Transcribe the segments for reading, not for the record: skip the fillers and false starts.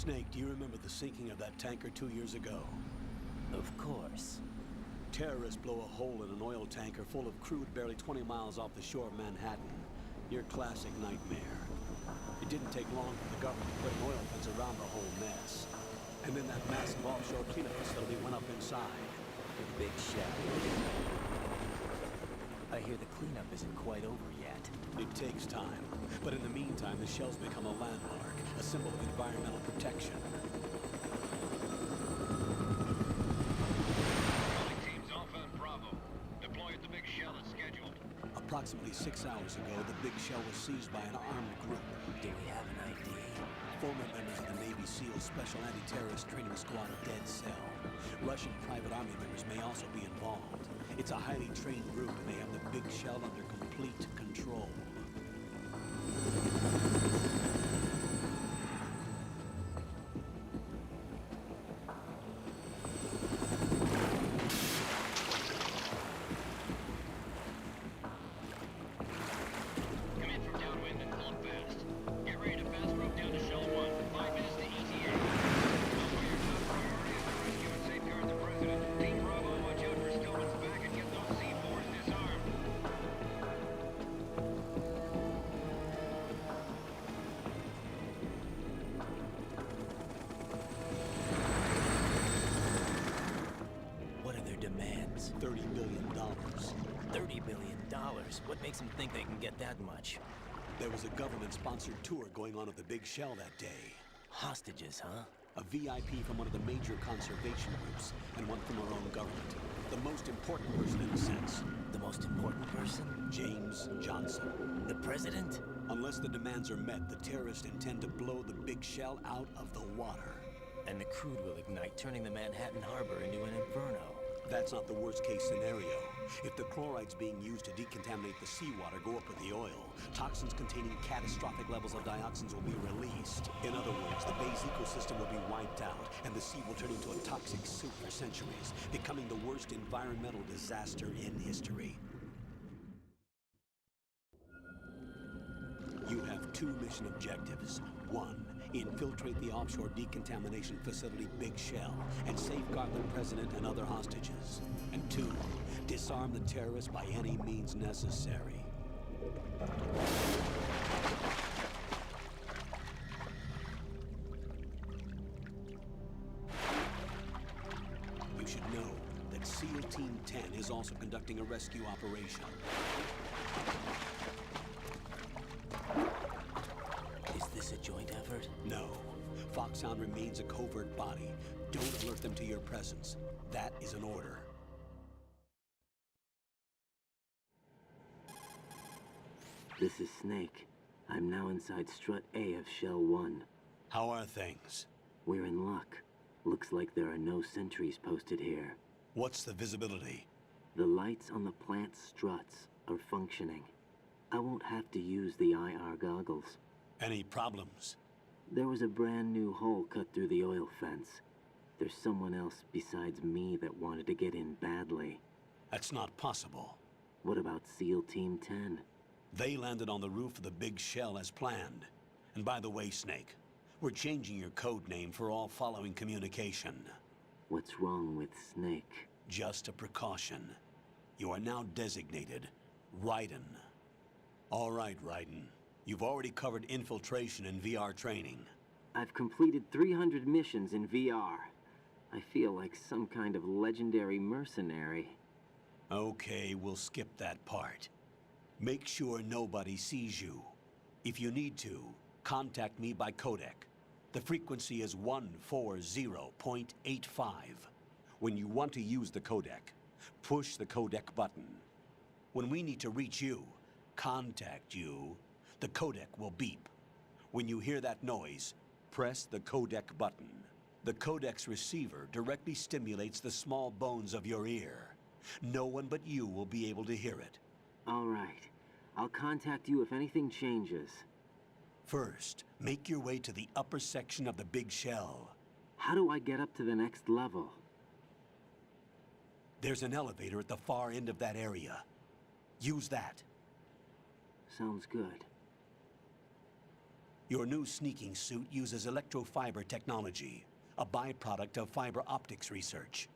Snake, do you remember the sinking of that tanker 2 years ago? Of course. Terrorists blow a hole in an oil tanker full of crude barely 20 miles off the shore of Manhattan. Your classic nightmare. It didn't take long for the government to put an oil fence around the whole mess. And then that massive offshore cleanup facility went up inside. The big shell. I hear the cleanup isn't quite over yet. It takes time. But in the meantime, the shell's become a landmark, a symbol of environmental protection. Teams Alpha and Bravo. Deploy at the big shell as scheduled. Approximately 6 hours ago, the big shell was seized by an armed group. Do we have an ID? Former members of the Navy SEALs Special Anti-Terrorist Training Squad Dead Cell. Russian private army members may also be involved. It's a highly trained group, and they have the big shell under complete control. Demands. $30 billion. $30 billion? What makes them think they can get that much? There was a government-sponsored tour going on at the big shell that day. Hostages, huh? A VIP from one of the major conservation groups, and one from our own government. The most important person in a sense. The most important person? James Johnson. The president? Unless the demands are met, the terrorists intend to blow the big shell out of the water. And the crude will ignite, turning the Manhattan Harbor into an inferno. That's not the worst-case scenario. If the chlorides being used to decontaminate the seawater go up with the oil, toxins containing catastrophic levels of dioxins will be released. In other words, the bay's ecosystem will be wiped out, and the sea will turn into a toxic soup for centuries, becoming the worst environmental disaster in history. You have two mission objectives. One, infiltrate the offshore decontamination facility Big Shell and safeguard the president and other hostages. And two, disarm the terrorists by any means necessary. You should know that SEAL Team 10 is also conducting a rescue operation. Is this a joint effort? No. Foxhound remains a covert body. Don't alert them to your presence. That is an order. This is Snake. I'm now inside Strut A of Shell 1. How are things? We're in luck. Looks like there are no sentries posted here. What's the visibility? The lights on the plant struts are functioning. I won't have to use the IR goggles. Any problems? There was a brand new hole cut through the oil fence. There's someone else besides me that wanted to get in badly. That's not possible. What about SEAL Team 10? They landed on the roof of the Big Shell as planned. And by the way, Snake, we're changing your code name for all following communication. What's wrong with Snake? Just a precaution. You are now designated Raiden. All right, Raiden. You've already covered infiltration and VR training. I've completed 300 missions in VR. I feel like some kind of legendary mercenary. Okay, we'll skip that part. Make sure nobody sees you. If you need to, contact me by codec. The frequency is 140.85. When you want to use the codec, push the codec button. When we need to reach you, contact you, the codec will beep. When you hear that noise, press the codec button. The codec's receiver directly stimulates the small bones of your ear. No one but you will be able to hear it. All right. I'll contact you if anything changes. First, make your way to the upper section of the Big Shell. How do I get up to the next level? There's an elevator at the far end of that area. Use that. Sounds good. Your new sneaking suit uses electrofiber technology, a byproduct of fiber optics research.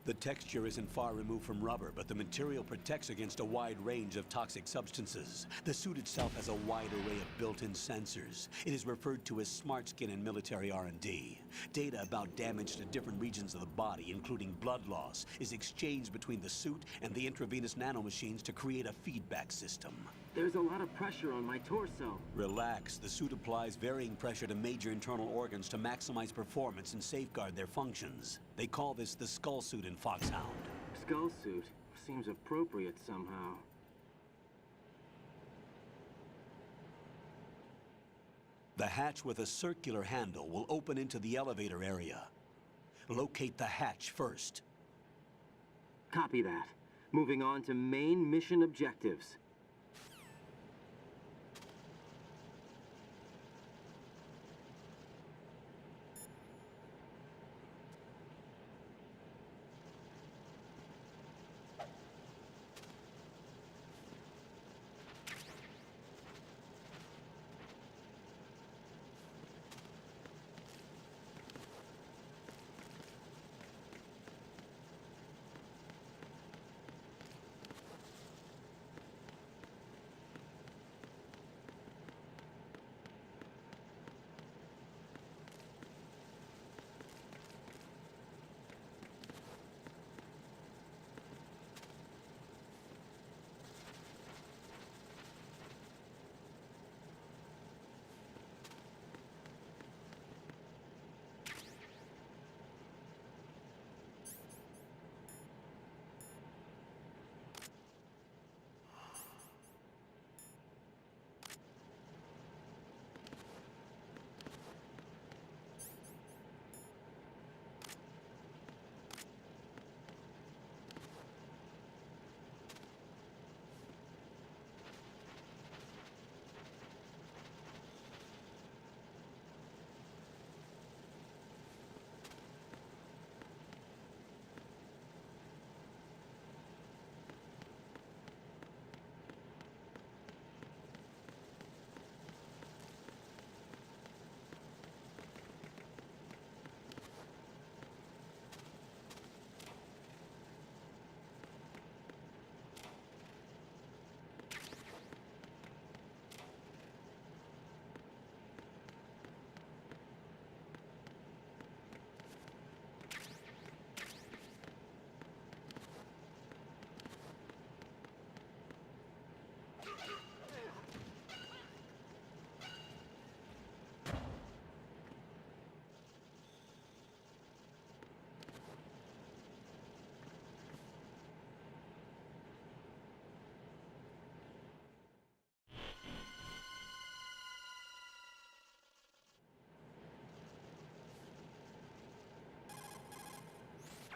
The texture isn't far removed from rubber, but the material protects against a wide range of toxic substances. The suit itself has a wide array of built-in sensors. It is referred to as smart skin in military R&D. Data about damage to different regions of the body, including blood loss, is exchanged between the suit and the intravenous nanomachines to create a feedback system. There's a lot of pressure on my torso. Relax. The suit applies varying pressure to major internal organs to maximize performance and safeguard their functions. They call this the skull suit in Foxhound. Skull suit seems appropriate somehow. The hatch with a circular handle will open into the elevator area. Locate the hatch first. Copy that. Moving on to main mission objectives.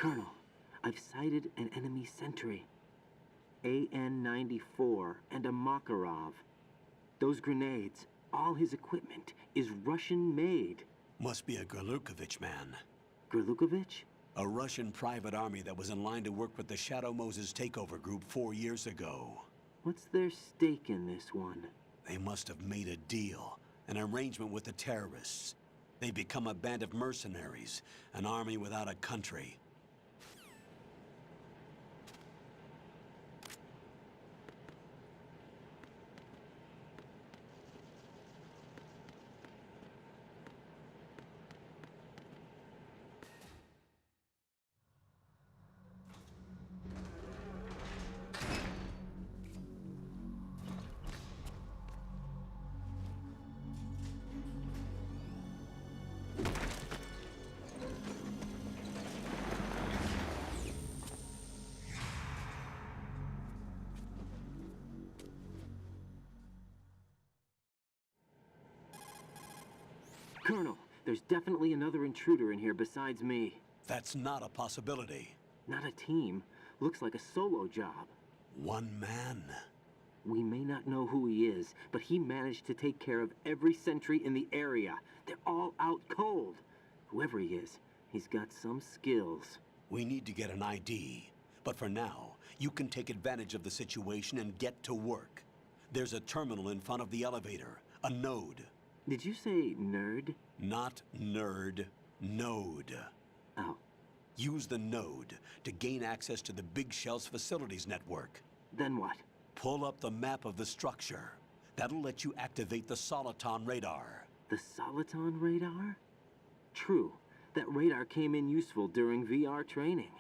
Colonel, I've sighted an enemy sentry. AN-94 and a Makarov. Those grenades, all his equipment, is Russian-made. Must be a Gerlukovich man. Gerlukovich? A Russian private army that was in line to work with the Shadow Moses takeover group 4 years ago. What's their stake in this one? They must have made a deal, an arrangement with the terrorists. They become a band of mercenaries, an army without a country. Colonel, there's definitely another intruder in here besides me. That's not a possibility. Not a team. Looks like a solo job. One man. We may not know who he is, but he managed to take care of every sentry in the area. They're all out cold. Whoever he is, he's got some skills. We need to get an ID. But for now, you can take advantage of the situation and get to work. There's a terminal in front of the elevator. A node. Did you say nerd? Not nerd. Node. Oh, Use the node to gain access to the Big Shell's facilities network. then what? Pull up the map of the structure. That'll let you activate the Soliton radar. The Soliton radar? True. That radar came in useful during VR training.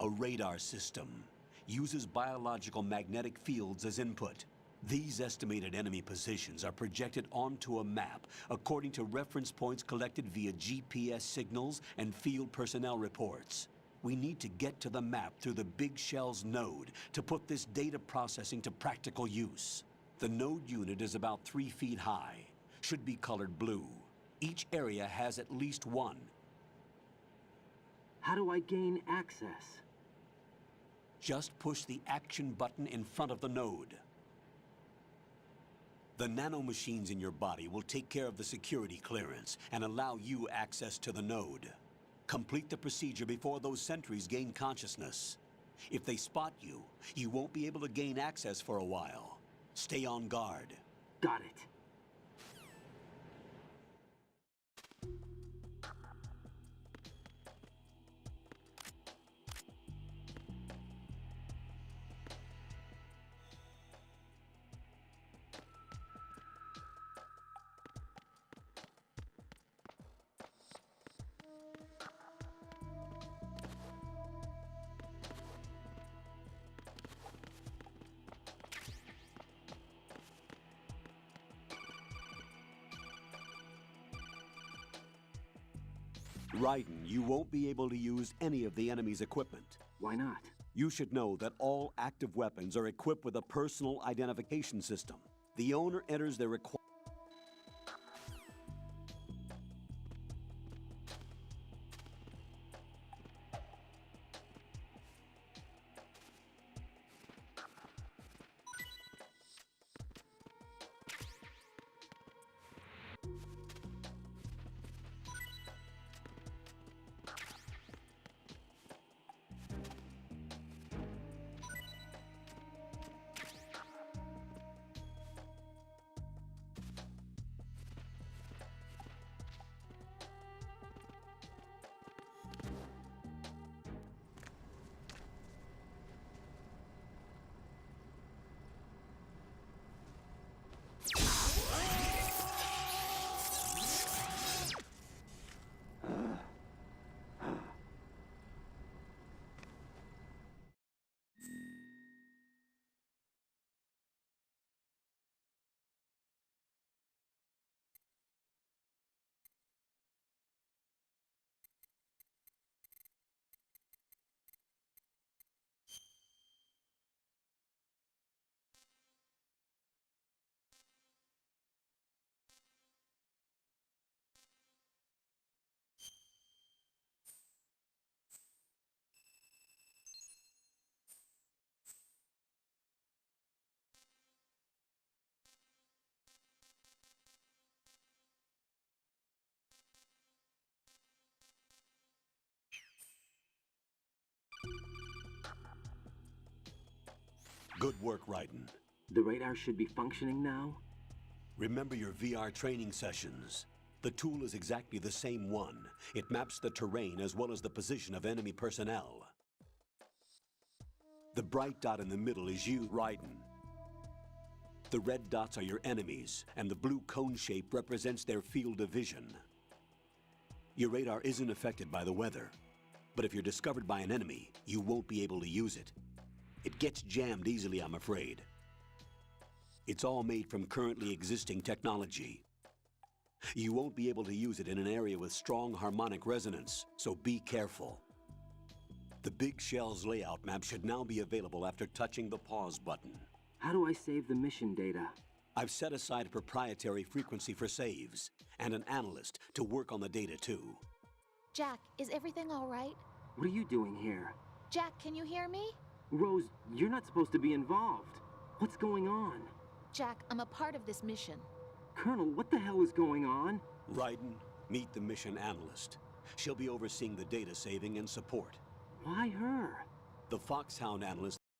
A radar system uses biological magnetic fields as input. These estimated enemy positions are projected onto a map according to reference points collected via GPS signals and field personnel reports. We need to get to the map through the Big Shell's node to put this data processing to practical use. The node unit is about 3 feet high, should be colored blue. Each area has at least one. How do I gain access? Just push the action button in front of the node. The nanomachines in your body will take care of the security clearance and allow you access to the node. Complete the procedure before those sentries gain consciousness. If they spot you, you won't be able to gain access for a while. Stay on guard. Got it. Raiden, you won't be able to use any of the enemy's equipment. Why not? You should know that all active weapons are equipped with a personal identification system. The owner enters their requirements. Good work, Raiden. The radar should be functioning now? Remember your VR training sessions. The tool is exactly the same one. It maps the terrain as well as the position of enemy personnel. The bright dot in the middle is you, Raiden. The red dots are your enemies, and the blue cone shape represents their field of vision. Your radar isn't affected by the weather, but if you're discovered by an enemy, you won't be able to use it. It gets jammed easily, I'm afraid. It's all made from currently existing technology. You won't be able to use it in an area with strong harmonic resonance, so be careful. The Big Shell's layout map should now be available after touching the pause button. How do I save the mission data? I've set aside a proprietary frequency for saves, and an analyst to work on the data too. Jack, is everything all right? What are you doing here? Jack, can you hear me? Rose, you're not supposed to be involved. What's going on? Jack, I'm a part of this mission. Colonel, what the hell is going on? Raiden, meet the mission analyst. She'll be overseeing the data saving and support. Why her? The Foxhound analyst